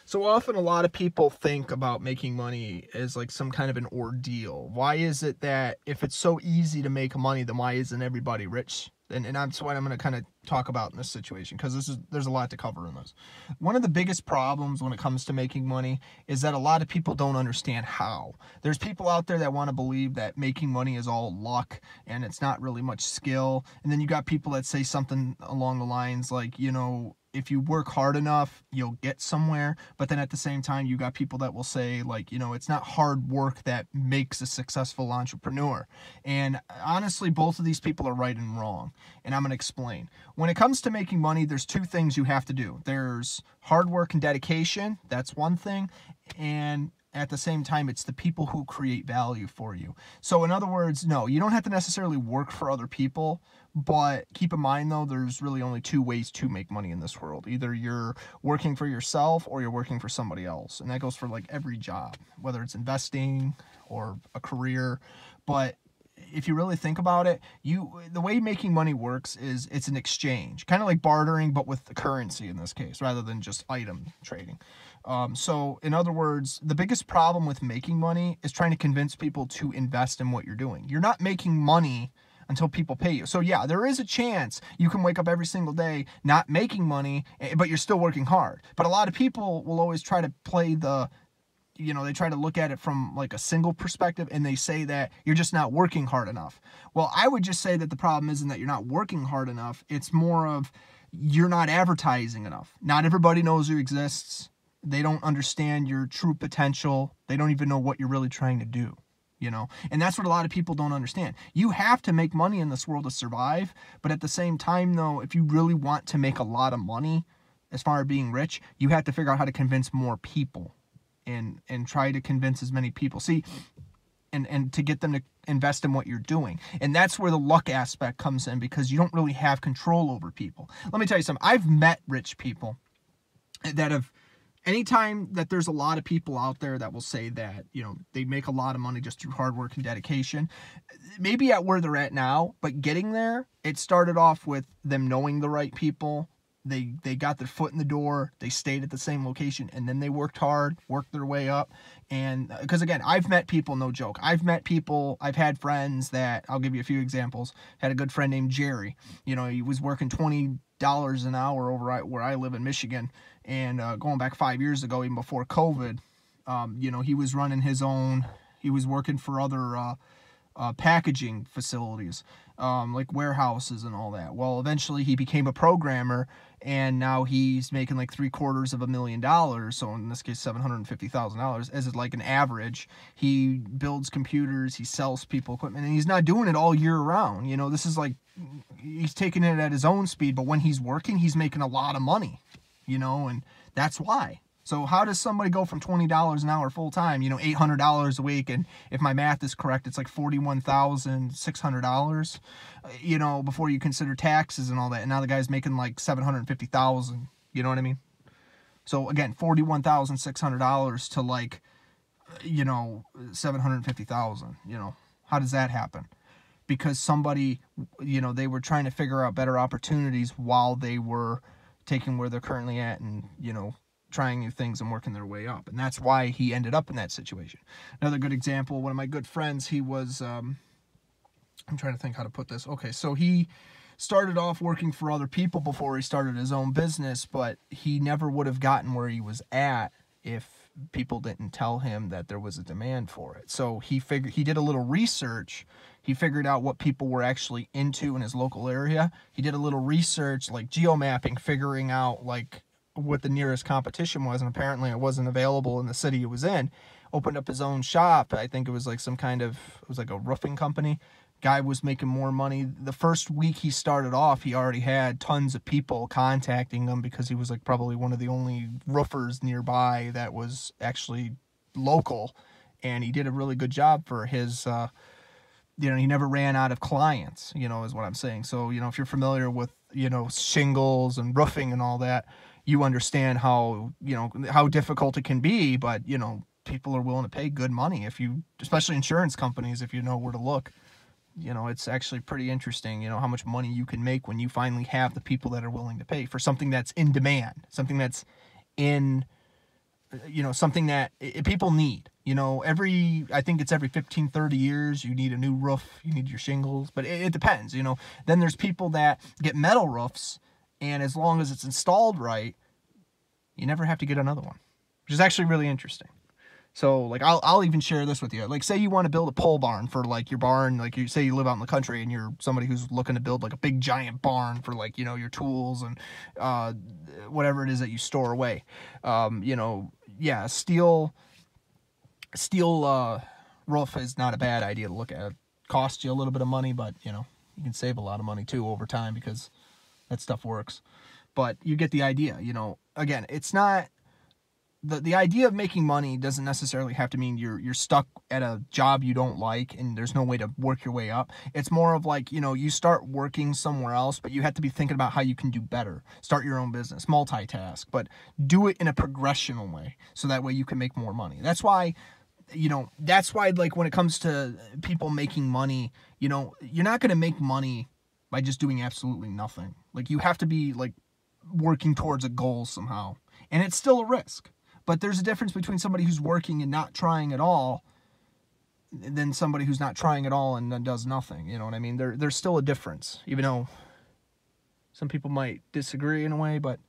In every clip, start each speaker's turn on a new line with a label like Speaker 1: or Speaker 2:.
Speaker 1: So often a lot of people think about making money as like some kind of an ordeal. Why is it that if it's so easy to make money, then why isn't everybody rich? And that's what I'm going to kind of talk about in this situation, because there's a lot to cover in this. One of the biggest problems when it comes to making money is that a lot of people don't understand how. There's people out there that want to believe that making money is all luck and it's not really much skill. And then you got people that say something along the lines like, you know, if you work hard enough, you'll get somewhere. But then at the same time, you got people that will say, like, you know, it's not hard work that makes a successful entrepreneur. And honestly, both of these people are right and wrong. And I'm going to explain. When it comes to making money, there's two things you have to do. There's hard work and dedication. That's one thing. And at the same time, it's the people who create value for you. So in other words, no, you don't have to necessarily work for other people, but keep in mind though, there's really only two ways to make money in this world. Either you're working for yourself or you're working for somebody else. And that goes for like every job, whether it's investing or a career. But if you really think about it, the way making money works is it's an exchange, kind of like bartering, but with the currency in this case, rather than just item trading. So in other words, the biggest problem with making money is trying to convince people to invest in what you're doing. You're not making money until people pay you. So yeah, there is a chance you can wake up every single day not making money, but you're still working hard. But a lot of people will always try to play they try to look at it from like a single perspective, and they say that you're just not working hard enough. Well, I would just say that the problem isn't that you're not working hard enough. It's more of you're not advertising enough. Not everybody knows you exists. They don't understand your true potential. They don't even know what you're really trying to do, you know? And that's what a lot of people don't understand. You have to make money in this world to survive, but at the same time, though, if you really want to make a lot of money, as far as being rich, you have to figure out how to convince more people and try to convince as many people. See, and to get them to invest in what you're doing. And that's where the luck aspect comes in, because you don't really have control over people. Let me tell you something. I've met rich people that have, anytime that there's a lot of people out there that will say that, you know, they make a lot of money just through hard work and dedication, maybe at where they're at now, but getting there, it started off with them knowing the right people. They got their foot in the door, they stayed at the same location, and then they worked hard, worked their way up. And because again, I've met people, no joke, I've had friends that, I'll give you a few examples. Had a good friend named Jerry. You know, he was working $20 an hour over where I live in Michigan. And going back 5 years ago, even before COVID, you know, he was running he was working for other packaging facilities, like warehouses and all that. Well, eventually he became a programmer, and now he's making like $750,000. So in this case, $750,000 as like an average. He builds computers, he sells people equipment, and he's not doing it all year round. You know, this is like, he's taking it at his own speed, but when he's working, he's making a lot of money, you know, and that's why. So how does somebody go from $20 an hour full time, you know, $800 a week, and if my math is correct, it's like $41,600, you know, before you consider taxes and all that, and now the guy's making like $750,000, you know what I mean? So again, $41,600 to like, you know, $750,000, you know, how does that happen? Because somebody, you know, they were trying to figure out better opportunities while they were taking where they're currently at and, you know, trying new things and working their way up. And that's why he ended up in that situation. Another good example, one of my good friends, he was, I'm trying to think how to put this. Okay, so he started off working for other people before he started his own business, but he never would have gotten where he was at if people didn't tell him that there was a demand for it. So he did a little research. He figured out what people were actually into in his local area. He did a little research, like geomapping, figuring out like what the nearest competition was, and apparently it wasn't available in the city he was in. Opened up his own shop. I think it was like it was like a roofing company. Guy was making more money. The first week he started off, he already had tons of people contacting him because he was like probably one of the only roofers nearby that was actually local, and he did a really good job for his, you know, he never ran out of clients, you know, is what I'm saying. So, you know, if you're familiar with, you know, shingles and roofing and all that, you understand how, you know, how difficult it can be, but, you know, people are willing to pay good money if you, especially insurance companies, if you know where to look. You know, it's actually pretty interesting, you know, how much money you can make when you finally have the people that are willing to pay for something that's in demand, something that's in something that people need. I think it's every 15, 30 years, you need a new roof, you need your shingles, but it depends, Then there's people that get metal roofs, and as long as it's installed right, you never have to get another one, which is actually really interesting. So, like, I'll even share this with you. Like, say you want to build a pole barn for, like, your barn. Like, you say you live out in the country and you're somebody who's looking to build, like, a big giant barn for, like, your tools and whatever it is that you store away. Yeah, steel roof is not a bad idea to look at. It costs you a little bit of money, but, you can save a lot of money, too, over time because that stuff works. But you get the idea, Again, it's not... The idea of making money doesn't necessarily have to mean you're stuck at a job you don't like and there's no way to work your way up. It's more of like, you start working somewhere else, but you have to be thinking about how you can do better. Start your own business, multitask, but do it in a progressional way so that way you can make more money. That's why, like, when it comes to people making money, you're not going to make money by just doing absolutely nothing. Like, you have to be, like, working towards a goal somehow. And it's still a risk. But there's a difference between somebody who's working and not trying at all than somebody who's not trying at all and then does nothing. You know what I mean? There's still a difference, even though some people might disagree in a way. But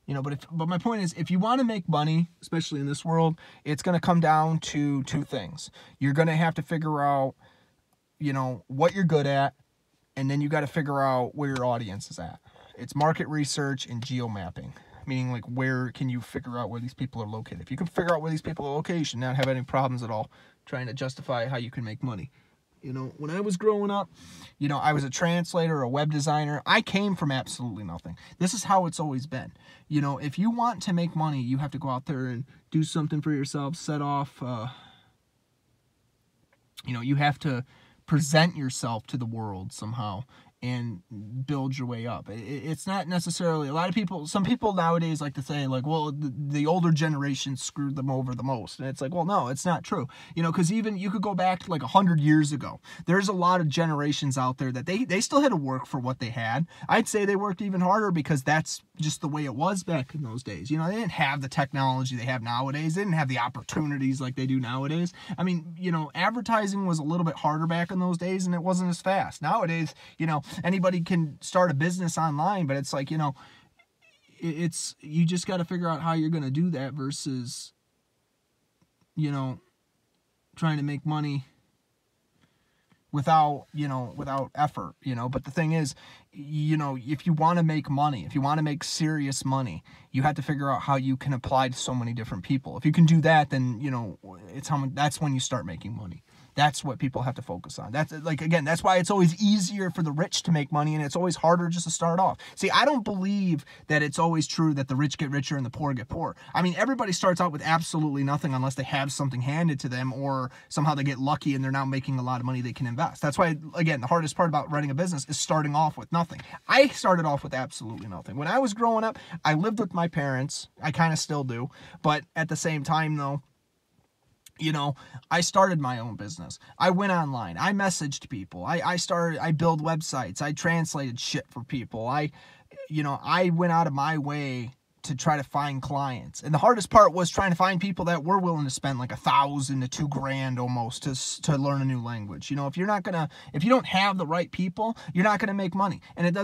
Speaker 1: but my point is, if you want to make money, especially in this world, it's going to come down to two things. You're going to have to figure out, what you're good at, and then you got to figure out where your audience is at. It's market research and geo-mapping. Meaning, like, where can you figure out where these people are located? If you can figure out where these people are located, you should not have any problems at all trying to justify how you can make money. When I was growing up, I was a translator, a web designer. I came from absolutely nothing. This is how it's always been. If you want to make money, you have to go out there and do something for yourself, set off, you have to present yourself to the world somehow and build your way up. It's not necessarily, some people nowadays like to say, like, well, the older generation screwed them over the most. And it's like, well, no, it's not true. Because even you could go back to like 100 years ago. There's a lot of generations out there that they still had to work for what they had. I'd say they worked even harder because that's just the way it was back in those days. They didn't have the technology they have nowadays. They didn't have the opportunities like they do nowadays. I mean, advertising was a little bit harder back in those days and it wasn't as fast. Nowadays, anybody can start a business online, but it's like, you just got to figure out how you're going to do that versus, trying to make money without effort, but the thing is, if you want to make money, if you want to make serious money, you have to figure out how you can apply to so many different people. If you can do that, then, that's when you start making money. That's what people have to focus on. That's why it's always easier for the rich to make money and it's always harder just to start off. See, I don't believe that it's always true that the rich get richer and the poor get poorer. I mean, everybody starts out with absolutely nothing unless they have something handed to them or somehow they get lucky and they're now making a lot of money they can invest. That's why, again, the hardest part about running a business is starting off with nothing. I started off with absolutely nothing. When I was growing up, I lived with my parents. I kind of still do. But at the same time, though, I started my own business. I went online. I messaged people. I build websites. I translated shit for people. I went out of my way to try to find clients. And the hardest part was trying to find people that were willing to spend like $1,000 to $2,000 almost to learn a new language. If you don't have the right people, you're not going to make money. And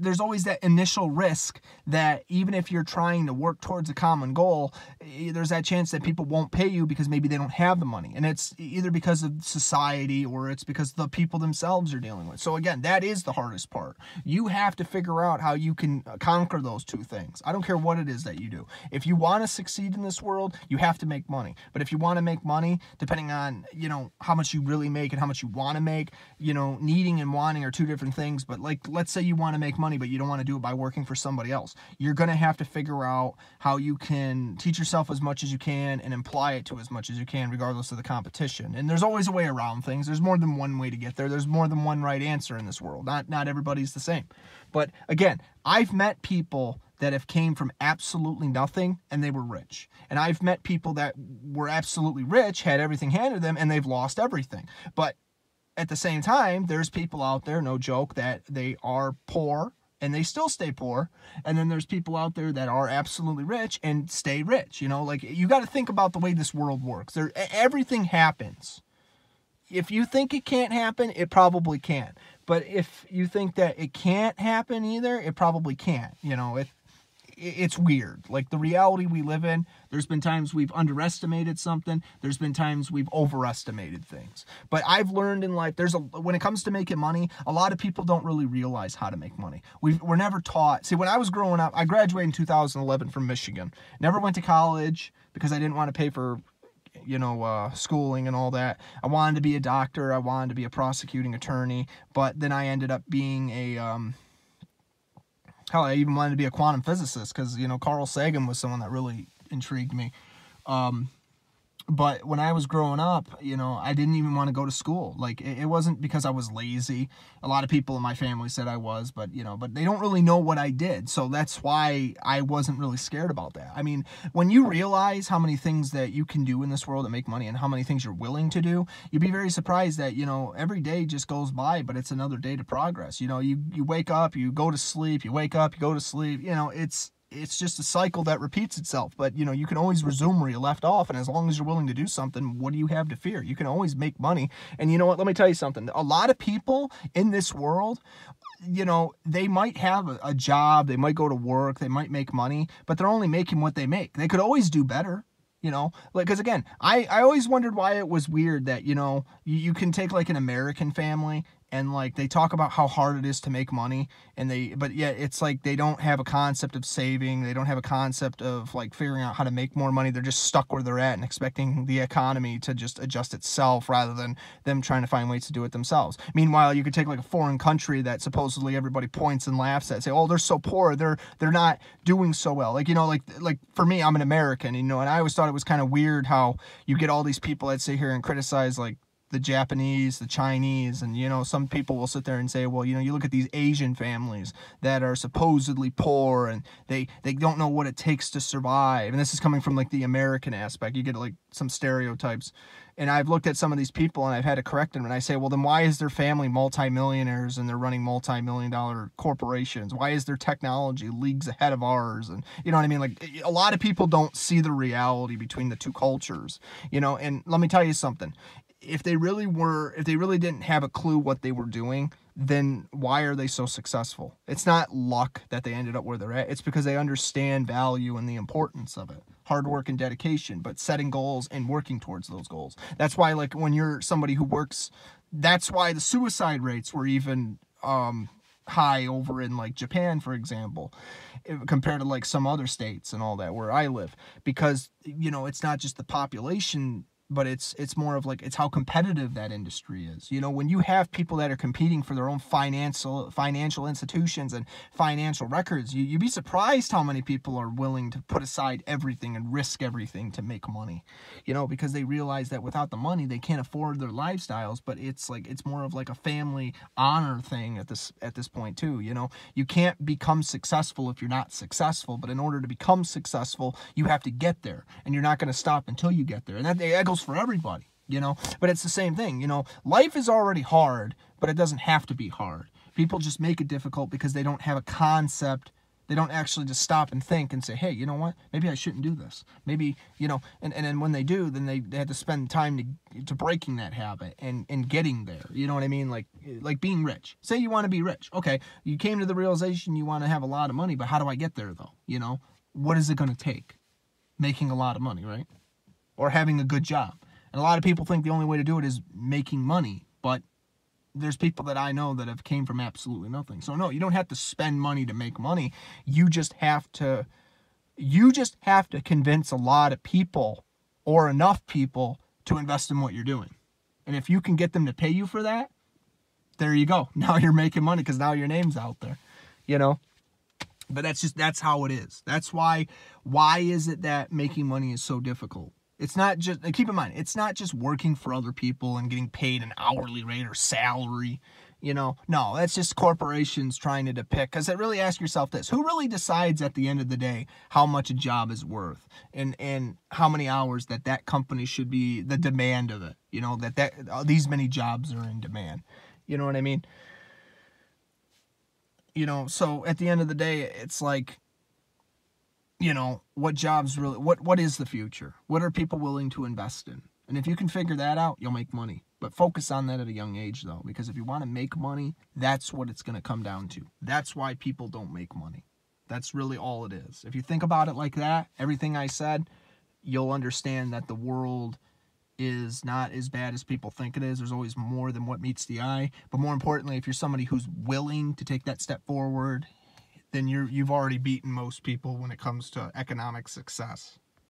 Speaker 1: there's always that initial risk that even if you're trying to work towards a common goal, there's that chance that people won't pay you because maybe they don't have the money. And it's either because of society or it's because the people themselves are dealing with. So again, that is the hardest part. You have to figure out how you can conquer those two things. I don't care what it is that you do. If you want to succeed in this world, you have to make money. But if you want to make money, depending on, how much you really make and how much you want to make, needing and wanting are two different things. But like, let's say you want to make money, but you don't want to do it by working for somebody else. You're going to have to figure out how you can teach yourself as much as you can and apply it to as much as you can, regardless of the competition. And there's always a way around things. There's more than one way to get there. There's more than one right answer in this world. Not everybody's the same. But again, I've met people that have came from absolutely nothing and they were rich. And I've met people that were absolutely rich, had everything handed to them, and they've lost everything. But at the same time, there's people out there, no joke, that they are poor and they still stay poor. And then there's people out there that are absolutely rich and stay rich. You know, like, you got to think about the way this world works. Everything happens. If you think it can't happen, it probably can. But if you think that it can't happen either, it probably can't. You know, it's weird. Like, the reality we live in, there's been times we've underestimated something. There's been times we've overestimated things. But I've learned in life, when it comes to making money, a lot of people don't really realize how to make money. We're never taught. See, when I was growing up, I graduated in 2011 from Michigan. Never went to college because I didn't want to pay for, you know, schooling and all that. I wanted to be a doctor. I wanted to be a prosecuting attorney. But then I ended up being hell, I even wanted to be a quantum physicist because, you know, Carl Sagan was someone that really intrigued me. But when I was growing up, you know, I didn't even want to go to school. Like, it wasn't because I was lazy. A lot of people in my family said I was, but, you know, but they don't really know what I did. So that's why I wasn't really scared about that. I mean, when you realize how many things that you can do in this world to make money and how many things you're willing to do, you'd be very surprised that, you know, every day just goes by, but it's another day to progress. You know, you wake up, you go to sleep, you wake up, you go to sleep, you know, it's just a cycle that repeats itself. But, you know, you can always resume where you left off. And as long as you're willing to do something, what do you have to fear? You can always make money. And you know what? Let me tell you something. A lot of people in this world, you know, they might have a job. They might go to work. They might make money, but they're only making what they make. They could always do better. You know, like, because again, I always wondered why it was weird that, you know, you can take like an American family and like they talk about how hard it is to make money, and but yet it's like they don't have a concept of saving. They don't have a concept of like figuring out how to make more money. They're just stuck where they're at and expecting the economy to just adjust itself rather than them trying to find ways to do it themselves. Meanwhile, you could take like a foreign country that supposedly everybody points and laughs at, say, oh, they're so poor, they're not doing so well. Like, you know, like for me, I'm an American, you know, and I always thought it was kind of weird how you get all these people that sit here and criticize like the Japanese, the Chinese, and, you know, some people will sit there and say, well, you know, you look at these Asian families that are supposedly poor and they don't know what it takes to survive. And this is coming from like the American aspect. You get like some stereotypes. And I've looked at some of these people and I've had to correct them. And I say, well, then why is their family multimillionaires and they're running multi-million-dollar corporations? Why is their technology leagues ahead of ours? And you know what I mean? Like, a lot of people don't see the reality between the two cultures, you know. And let me tell you something. If they really didn't have a clue what they were doing, then why are they so successful? It's not luck that they ended up where they're at. It's because they understand value and the importance of it. Hard work and dedication, but setting goals and working towards those goals. That's why, like, when you're somebody who works, that's why the suicide rates were even high over in, like, Japan, for example, compared to, like, some other states and all that where I live. Because, you know, it's not just the population, but it's more of like, it's how competitive that industry is. You know, when you have people that are competing for their own financial institutions and financial records, you'd be surprised how many people are willing to put aside everything and risk everything to make money, you know, because they realize that without the money, they can't afford their lifestyles. But it's like, it's more of like a family honor thing at this point too. You know, you can't become successful if you're not successful, but in order to become successful, you have to get there, and you're not going to stop until you get there. And that goes for everybody, you know. But it's the same thing, you know. Life is already hard, but it doesn't have to be hard. People just make it difficult because they don't have a concept. They don't actually just stop and think and say, hey, you know what, maybe I shouldn't do this, maybe, you know. And then when they do, then they have to spend time to breaking that habit and getting there, you know what I mean? Like being rich. Say you want to be rich. Okay, you came to the realization you want to have a lot of money, but how do I get there though? You know, what is it going to take? Making a lot of money, right? Or having a good job. And a lot of people think the only way to do it is making money, but there's people that I know that have came from absolutely nothing. So no, you don't have to spend money to make money. You just have to convince a lot of people or enough people to invest in what you're doing. And if you can get them to pay you for that, there you go. Now you're making money because now your name's out there, you know? But that's how it is. That's why is it that making money is so difficult? It's not just, keep in mind, it's not just working for other people and getting paid an hourly rate or salary, you know. No, that's just corporations trying to depict, because really ask yourself this: who really decides at the end of the day how much a job is worth and how many hours that company should be, the demand of it, you know, that these many jobs are in demand, you know what I mean? You know, so at the end of the day, it's like, you know, what jobs really, what is the future? What are people willing to invest in? And if you can figure that out, you'll make money. But focus on that at a young age, though, because if you want to make money, that's what it's going to come down to. That's why people don't make money. That's really all it is. If you think about it like that, everything I said, you'll understand that the world is not as bad as people think it is. There's always more than what meets the eye. But more importantly, if you're somebody who's willing to take that step forward, then you've already beaten most people when it comes to economic success.